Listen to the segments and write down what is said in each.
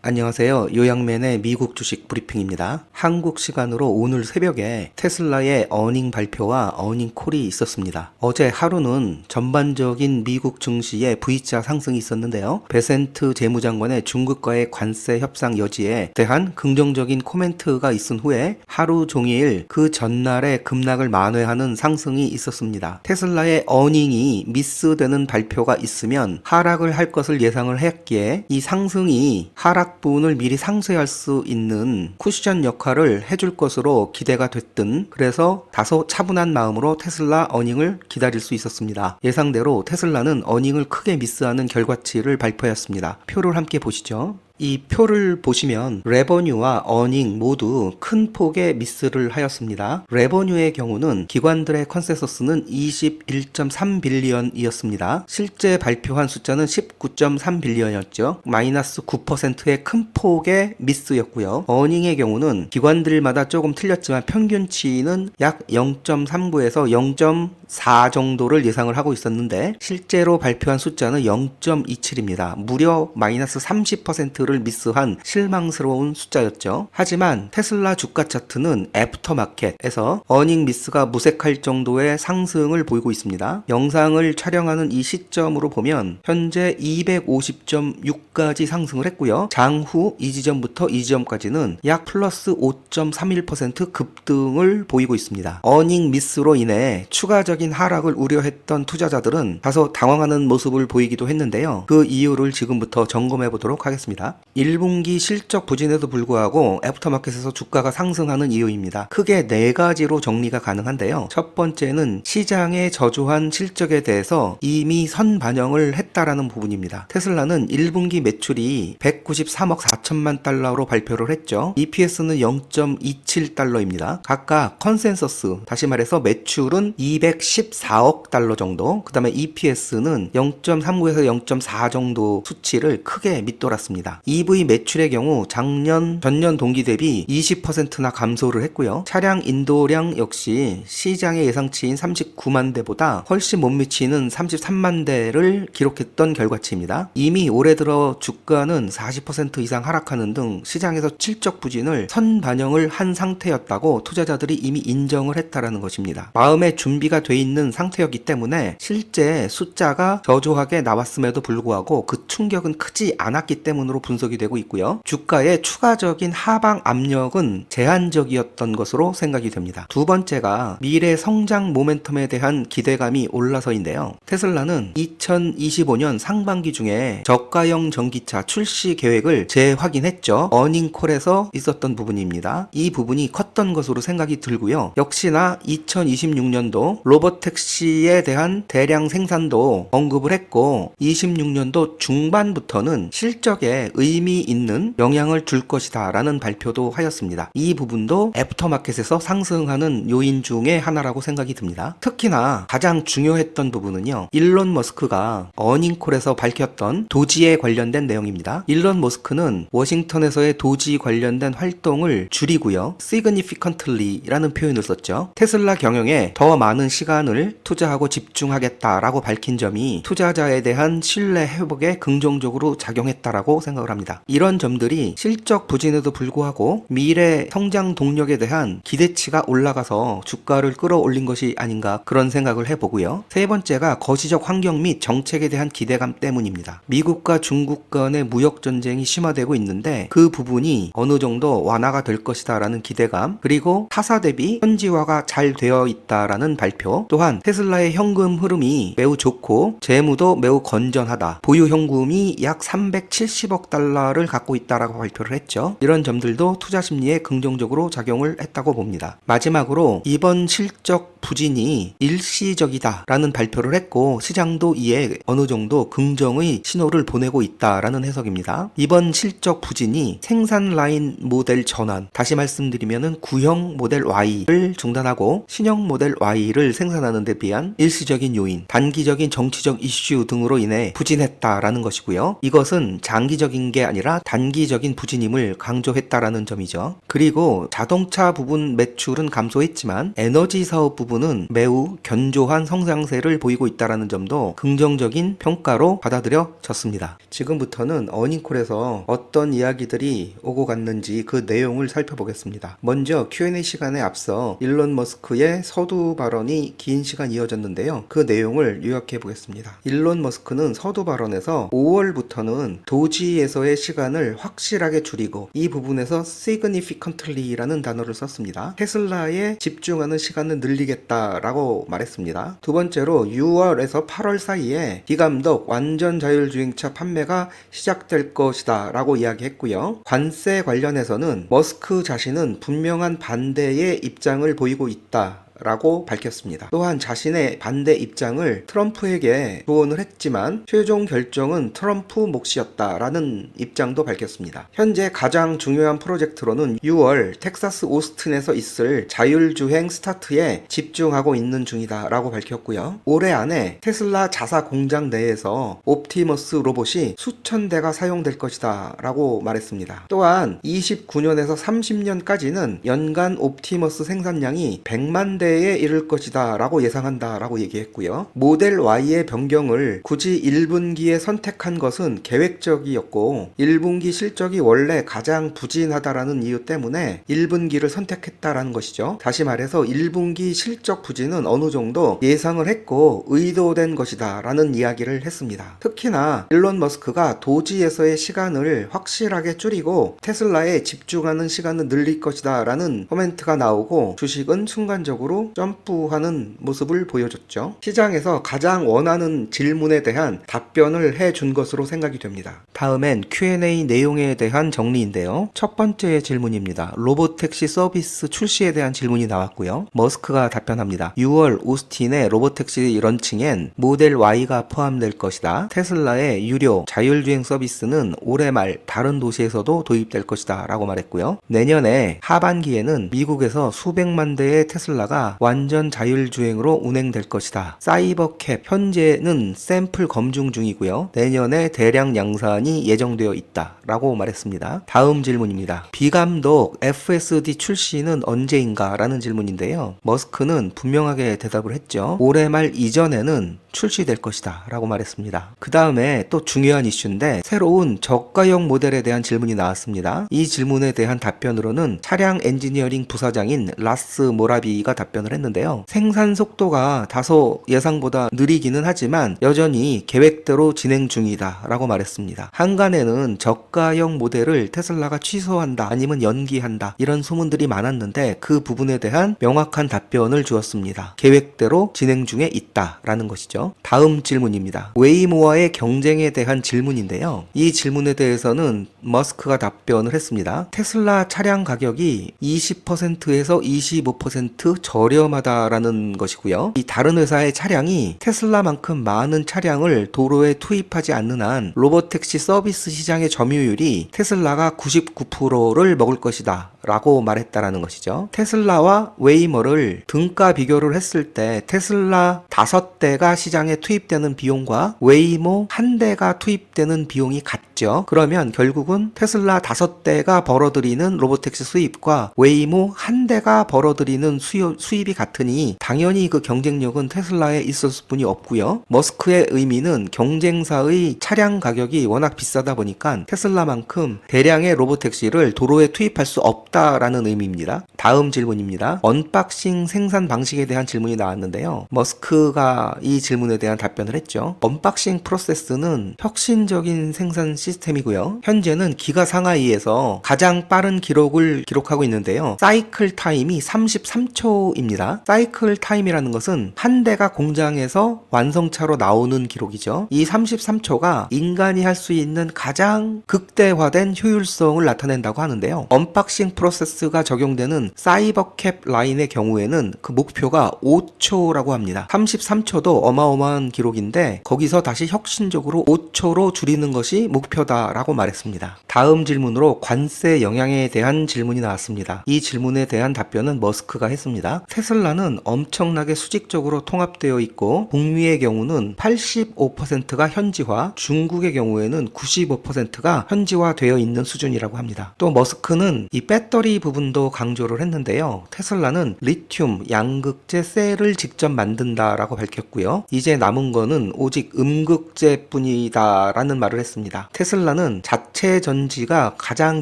안녕하세요. 요양맨의 미국 주식 브리핑입니다. 한국 시간으로 오늘 새벽에 테슬라의 어닝 발표와 어닝 콜이 있었습니다. 어제 하루는 전반적인 미국 증시의 V자 상승이 있었는데요. 베센트 재무장관의 중국과의 관세 협상 여지에 대한 긍정적인 코멘트가 있은 후에 하루 종일 그 전날에 급락을 만회하는 상승이 있었습니다. 테슬라의 어닝이 미스되는 발표가 있으면 하락을 할 것을 예상을 했기에 이 상승이 하락 부분을 미리 상쇄할 수 있는 쿠션 역할을 해줄 것으로 기대가 됐든, 그래서 다소 차분한 마음으로 테슬라 어닝을 기다릴 수 있었습니다. 예상대로 테슬라는 어닝을 크게 미스하는 결과치를 발표했습니다. 표를 함께 보시죠. 이 표를 보시면 레버뉴와 어닝 모두 큰 폭의 미스를 하였습니다. 레버뉴의 경우는 기관들의 컨센서스는 21.3빌리언이었습니다. 실제 발표한 숫자는 19.3빌리언이었죠. 마이너스 9%의 큰 폭의 미스였고요. 어닝의 경우는 기관들마다 조금 틀렸지만 평균치는 약 0.39에서 0.4 정도를 예상을 하고 있었는데 실제로 발표한 숫자는 0.27입니다. 무려 마이너스 30%를 미스한 실망스러운 숫자였죠. 하지만 테슬라 주가 차트는 애프터마켓에서 어닝 미스가 무색할 정도의 상승을 보이고 있습니다. 영상을 촬영하는 이 시점으로 보면 현재 250.6까지 상승을 했고요. 장후 이 지점부터 이 지점까지는 약 플러스 5.31% 급등을 보이고 있습니다. 어닝 미스로 인해 추가적인 하락을 우려했던 투자자들은 다소 당황하는 모습을 보이기도 했는데요. 그 이유를 지금부터 점검해 보도록 하겠습니다. 1분기 실적 부진에도 불구하고 애프터마켓에서 주가가 상승하는 이유입니다. 크게 4가지로 정리가 가능한데요. 첫 번째는 시장의 저조한 실적에 대해서 이미 선반영을 했다라는 부분입니다. 테슬라는 1분기 매출이 193억 4천만 달러로 발표를 했죠. EPS는 0.27달러입니다. 각각 컨센서스, 다시 말해서 매출은 214억 달러 정도, 그 다음에 EPS는 0.39에서 0.4 정도 수치를 크게 밑돌았습니다. EV 매출의 경우 전년 동기 대비 20%나 감소를 했고요. 차량 인도량 역시 시장의 예상치인 39만 대보다 훨씬 못 미치는 33만 대를 기록했던 결과치입니다. 이미 올해 들어 주가는 40% 이상 하락하는 등 시장에서 실적 부진을 선반영을 한 상태였다고 투자자들이 이미 인정을 했다라는 것입니다. 마음의 준비가 돼 있는 상태였기 때문에 실제 숫자가 저조하게 나왔음에도 불구하고 그 충격은 크지 않았기 때문으로 분석이 되고 있고요. 주가의 추가적인 하방 압력은 제한적이었던 것으로 생각이 됩니다. 두 번째가 미래 성장 모멘텀에 대한 기대감이 올라서인데요. 테슬라는 2025년 상반기 중에 저가형 전기차 출시 계획을 재확인했죠. 어닝콜에서 있었던 부분입니다. 이 부분이 컸던 것으로 생각이 들고요. 역시나 2026년도 로봇택시에 대한 대량 생산도 언급을 했고 26년도 중반부터는 실적에 의미 있는 영향을 줄 것이다 라는 발표도 하였습니다. 이 부분도 애프터마켓에서 상승하는 요인 중에 하나라고 생각이 듭니다. 특히나 가장 중요했던 부분은요, 일론 머스크가 어닝콜에서 밝혔던 도지에 관련된 내용입니다. 일론 머스크는 워싱턴에서의 도지 관련된 활동을 줄이고요, significantly 라는 표현을 썼죠. 테슬라 경영에 더 많은 시간을 투자하고 집중하겠다라고 밝힌 점이 투자자에 대한 신뢰 회복에 긍정적으로 작용했다라고 생각을 합니다. 이런 점들이 실적 부진에도 불구하고 미래 성장 동력에 대한 기대치가 올라가서 주가를 끌어올린 것이 아닌가 그런 생각을 해보고요. 세 번째가 거시적 환경 및 정책에 대한 기대감 때문입니다. 미국과 중국 간의 무역 전쟁이 심화되고 있는데 그 부분이 어느 정도 완화가 될 것이다 라는 기대감, 그리고 타사 대비 현지화가 잘 되어 있다라는 발표, 또한 테슬라의 현금 흐름이 매우 좋고 재무도 매우 건전하다, 보유 현금이 약 370억 달러를 갖고 있다라고 발표를 했죠. 이런 점들도 투자 심리에 긍정적으로 작용을 했다고 봅니다. 마지막으로 이번 실적 부진이 일시적이다라는 발표를 했고 시장도 이에 어느 정도 긍정의 신호를 보내고 있다라는 해석입니다. 이번 실적 부진이 생산 라인 모델 전환, 다시 말씀드리면은 구형 모델 Y를 중단하고 신형 모델 Y를 생산하는 데 비한 일시적인 요인, 단기적인 정치적 이슈 등으로 인해 부진했다라는 것이고요. 이것은 장기적인 게 아니라 단기적인 부진임을 강조했다라는 점이죠. 그리고 자동차 부분 매출은 감소했지만 에너지 사업 부분 부분은 매우 견조한 성장세를 보이고 있다는 점도 긍정적인 평가로 받아들여졌습니다. 지금부터는 어닝콜에서 어떤 이야기들이 오고 갔는지 그 내용을 살펴보겠습니다. 먼저 Q&A 시간에 앞서 일론 머스크의 서두 발언이 긴 시간 이어졌는데요. 그 내용을 요약해 보겠습니다. 일론 머스크는 서두 발언에서 5월부터는 도지에서의 시간을 확실하게 줄이고 이 부분에서 significantly라는 단어를 썼습니다. 테슬라에 집중하는 시간을 늘리겠다라고 말했습니다. 두 번째로 6월에서 8월 사이에 비감독 완전 자율주행차 판매가 시작될 것이다 라고 이야기했고요. 관세 관련해서는 머스크 자신은 분명한 반대의 입장을 보이고 있다 라고 밝혔습니다. 또한 자신의 반대 입장을 트럼프에게 조언을 했지만 최종 결정은 트럼프 몫이었다라는 입장도 밝혔습니다. 현재 가장 중요한 프로젝트로는 6월 텍사스 오스틴에서 있을 자율주행 스타트에 집중하고 있는 중이다 라고 밝혔고요. 올해 안에 테슬라 자사 공장 내에서 옵티머스 로봇이 수천 대가 사용될 것이다 라고 말했습니다. 또한 29년에서 30년까지는 연간 옵티머스 생산량이 100만 대 에 이를 것이다 라고 예상한다 라고 얘기했고요. 모델 Y의 변경을 굳이 1분기에 선택한 것은 계획적이었고 1분기 실적이 원래 가장 부진하다라는 이유 때문에 1분기를 선택했다라는 것이죠. 다시 말해서 1분기 실적 부진은 어느 정도 예상을 했고 의도된 것이다 라는 이야기를 했습니다. 특히나 일론 머스크가 도지에서의 시간을 확실하게 줄이고 테슬라에 집중하는 시간을 늘릴 것이다 라는 코멘트가 나오고 주식은 순간적으로 점프하는 모습을 보여줬죠. 시장에서 가장 원하는 질문에 대한 답변을 해준 것으로 생각이 됩니다. 다음엔 Q&A 내용에 대한 정리인데요. 첫 번째 질문입니다. 로보택시 서비스 출시에 대한 질문이 나왔고요. 머스크가 답변합니다. 6월 오스틴의 로보택시 런칭엔 모델 Y가 포함될 것이다. 테슬라의 유료 자율주행 서비스는 올해 말 다른 도시에서도 도입될 것이다 라고 말했고요. 내년에 하반기에는 미국에서 수백만 대의 테슬라가 완전 자율주행으로 운행될 것이다. 사이버캡 현재는 샘플 검증 중이고요. 내년에 대량 양산이 예정되어 있다 라고 말했습니다. 다음 질문입니다. 비감독 FSD 출시는 언제인가 라는 질문인데요. 머스크는 분명하게 대답을 했죠. 올해 말 이전에는 출시될 것이다 라고 말했습니다. 그 다음에 또 중요한 이슈인데 새로운 저가형 모델에 대한 질문이 나왔습니다. 이 질문에 대한 답변으로는 차량 엔지니어링 부사장인 라스 모라비가 답변을 했는데요. 생산 속도가 다소 예상보다 느리기는 하지만 여전히 계획대로 진행 중이다 라고 말했습니다. 한간에는 저가형 모델을 테슬라가 취소한다 아니면 연기한다 이런 소문들이 많았는데 그 부분에 대한 명확한 답변을 주었습니다. 계획대로 진행 중에 있다 라는 것이죠. 다음 질문입니다. 웨이모와의 경쟁에 대한 질문인데요. 이 질문에 대해서는 머스크가 답변을 했습니다. 테슬라 차량 가격이 20%에서 25% 저렴하다라는 것이고요. 이 다른 회사의 차량이 테슬라만큼 많은 차량을 도로에 투입하지 않는 한 로보택시 서비스 시장의 점유율이 테슬라가 99%를 먹을 것이다 라고 말했다라는 것이죠. 테슬라와 웨이모를 등가 비교를 했을 때 테슬라 5대가 시장에 투입되는 비용과 웨이모 1대가 투입되는 비용이 같죠. 그러면 결국은 테슬라 5대가 벌어들이는 로보택시 수입과 웨이모 1대가 벌어들이는 수입이 같으니 당연히 그 경쟁력은 테슬라에 있을 뿐이 없고요. 머스크의 의미는 경쟁사의 차량 가격이 워낙 비싸다 보니까 테슬라만큼 대량의 로보택시를 도로에 투입할 수 없다라는 의미입니다. 다음 질문입니다. 언박싱 생산 방식에 대한 질문이 나왔는데요. 머스크가 이 질문에 대한 답변을 했죠. 언박싱 프로세스는 혁신적인 생산 시스템이고요. 현재는 기가 상하이에서 가장 빠른 기록을 기록하고 있는데요. 사이클 타임이 33초입니다. 사이클 타임이라는 것은 한 대가 공장에서 완성차로 나오는 기록이죠. 이 33초가 인간이 할 수 있는 가장 극대화된 효율성을 나타낸다고 하는데요. 언박싱 프로세스가 적용되는 사이버캡 라인의 경우에는 그 목표가 5초라고 합니다. 33초도 어마어마한 기록인데 거기서 다시 혁신적으로 5초로 줄이는 것이 목표다라고 말했습니다. 다음 질문으로 관세 영향에 대한 질문이 나왔습니다. 이 질문에 대한 답변은 머스크가 했습니다. 테슬라는 엄청나게 수직적으로 통합되어 있고 북미의 경우는 85%가 현지화, 중국의 경우에는 95%가 현지화되어 있는 수준이라고 합니다. 또 머스크는 이 배터리 부분도 강조를 했는데요. 테슬라는 리튬 양극재 셀을 직접 만든다라고 밝혔고요. 이제 남은 거는 오직 음극재뿐이다라는 말을 했습니다. 테슬라는 자체 전지가 가장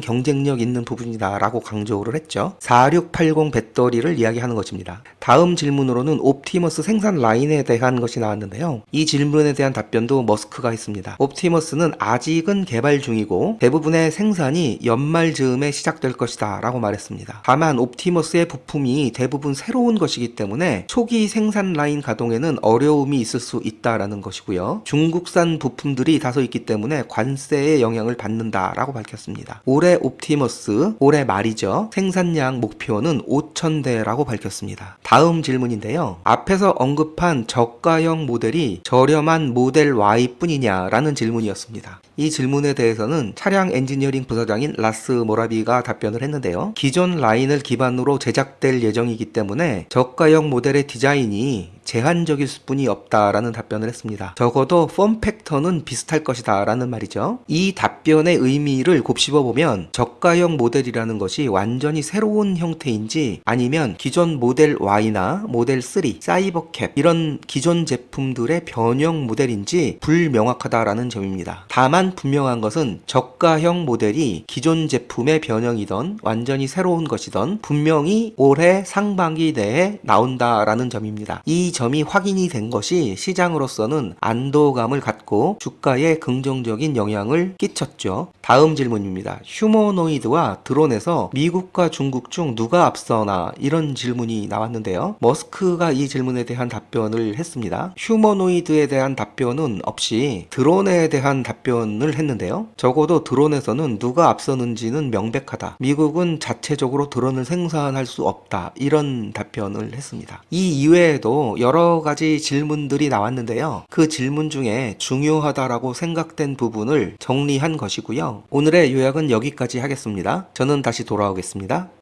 경쟁력 있는 부분이다라고 강조를 했죠. 4680 배터리를 이야기하는 것입니다. 다음 질문으로는 옵티머스 생산 라인에 대한 것이 나왔는데요. 이 질문에 대한 답변도 머스크가 했습니다. 옵티머스는 아직은 개발 중이고 대부분의 생산이 연말 즈음에 시작될 것이다 라고 말했습니다. 다만 옵티머스의 부품이 대부분 새로운 것이기 때문에 초기 생산 라인 가동에는 어려움이 있을 수 있다라는 것이고요. 중국산 부품들이 다소 있기 때문에 관세의 영향을 받는다 라고 밝혔습니다. 올해 옵티머스, 올해 말이죠. 생산량 목표는 5,000대라고 밝혔습니다. 다음 질문인데요. 앞에서 언급한 저가형 모델이 저렴한 모델 Y 뿐이냐라는 질문이었습니다. 이 질문에 대해서는 차량 엔지니어링 부사장인 라스 모라비가 답변을 했는데요. 기존 라인을 기반으로 제작될 예정이기 때문에 저가형 모델의 디자인이 제한적일 수뿐이 없다라는 답변을 했습니다. 적어도 폼 팩터는 비슷할 것이다 라는 말이죠. 이 답변의 의미를 곱씹어 보면 저가형 모델이라는 것이 완전히 새로운 형태인지 아니면 기존 모델 Y나 모델 3, 사이버캡 이런 기존 제품들의 변형 모델인지 불명확하다라는 점입니다. 다만 분명한 것은 저가형 모델이 기존 제품의 변형이던 완전히 새로운 것이던 분명히 올해 상반기 내에 나온다라는 점입니다. 이 점이 확인이 된 것이 시장으로서는 안도감을 갖고 주가에 긍정적인 영향을 끼쳤죠. 다음 질문입니다. 휴머노이드와 드론에서 미국과 중국 중 누가 앞서나 이런 질문이 나왔는데요. 머스크가 이 질문에 대한 답변을 했습니다. 휴머노이드에 대한 답변은 없이 드론에 대한 답변을 했는데요. 적어도 드론에서는 누가 앞서는지는 명백하다. 미국은 자체적으로 드론을 생산할 수 없다. 이런 답변을 했습니다. 이 이외에도 여러 가지 질문들이 나왔는데요. 그 질문 중에 중요하다라고 생각된 부분을 정리한 것이고요. 오늘의 요약은 여기까지 하겠습니다. 저는 다시 돌아오겠습니다.